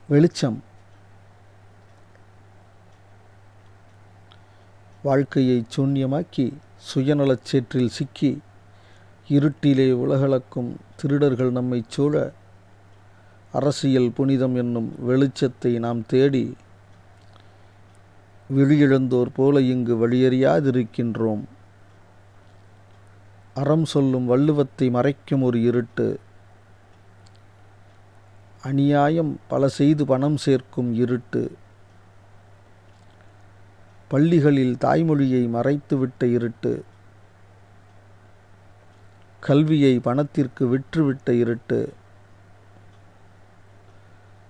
வெளிச்சம் வாழ்க்கையை சூன்யமாக்கி சுயநலச் சேற்றில் சிக்கி இருட்டிலே உலகளக்கும் திருடர்கள் நம்மைச் சூழ அரசியல் புனிதம் என்னும் வெளிச்சத்தை நாம் தேடி விழியிழந்தோர் போல இங்கு வழியறியாதிருக்கின்றோம். அறம் சொல்லும் வள்ளுவத்தை மறைக்கும் ஒரு இருட்டு, அநியாயம் பல செய்து பணம் சேர்க்கும் இருட்டு, பள்ளிகளில் தாய்மொழியை மறைத்துவிட்ட இருட்டு, கல்வியை பணத்திற்கு விற்றுவிட்ட இருட்டு,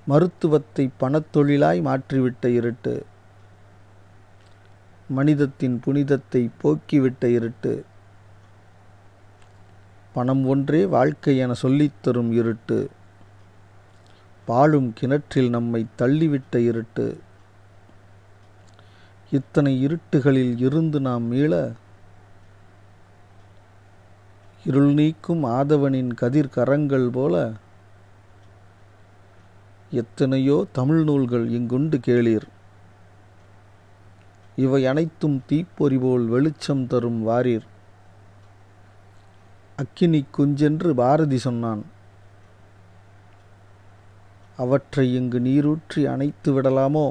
மருத்துவத்தை பணத்தொழிலாய் மாற்றிவிட்ட இருட்டு, மனிதத்தின் புனிதத்தை போக்கிவிட்ட இருட்டு, பணம் ஒன்றே வாழ்க்கை என சொல்லித்தரும் இருட்டு, பாழும் கிணற்றில் நம்மை தள்ளிவிட்ட இருட்டு. இத்தனை இருட்டுகளில் இருந்து நாம் மீள இருள் நீக்கும் ஆதவனின் கதிர் கரங்கள் போல எத்தனையோ தமிழ் நூல்கள் இங்குண்டு கேளீர். இவை அனைத்தும் தீப்பொறி போல் வெளிச்சம் தரும் வாரீர். அக்கினி குஞ்சென்று பாரதி சொன்னான். அவற்றை இங்கு நீரூற்றி அணைத்து விடலாமோ?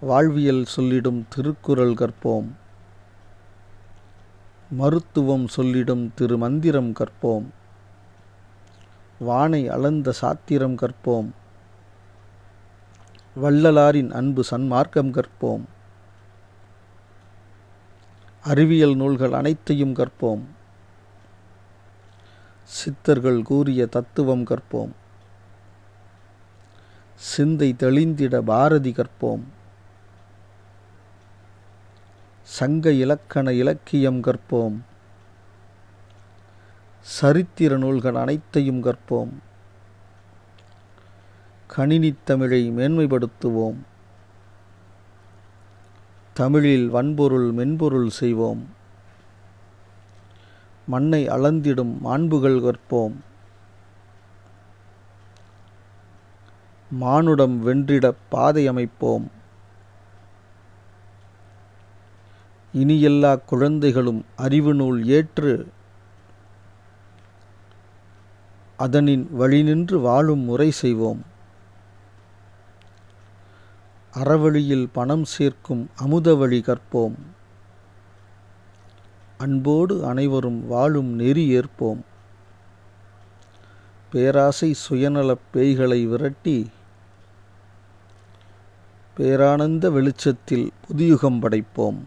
வாழ்வியல் சொல்லிடும் திருக்குறள் கற்போம், மருத்துவம் சொல்லிடும் திருமந்திரம் கற்போம், வானை அளந்த சாத்திரம் கற்போம், வள்ளலாரின் அன்பு சன்மார்க்கம் கற்போம், அறிவியல் நூல்கள் அனைத்தையும் கற்போம், சித்தர்கள் கூறிய தத்துவம் கற்போம், சிந்தை தெளிந்திட பாரதி கற்போம், சங்க இலக்கண இலக்கியம் கற்போம், சரித்திர நூல்கள் அனைத்தையும் கற்போம், கணினித் தமிழை மேன்மைப்படுத்துவோம், தமிழில் வன்பொருள் மென்பொருள் செய்வோம், மண்ணை அளந்திடும் மாண்புகள் கற்போம், மானுடம் வென்றிட பாதை அமைப்போம், இனி எல்லா குழந்தைகளும் அறிவு நூல் ஏற்று அதனின் வழி நின்று வாழும் முறை செய்வோம், அறவழியில் பணம் சேர்க்கும் அமுத வழி கற்போம், அன்போடு அனைவரும் வாழும் நெறி ஏற்போம், பேராசை சுயநலப் பேய்களை விரட்டி பேரானந்த வெளிச்சத்தில் புதுயுகம் படைப்போம்.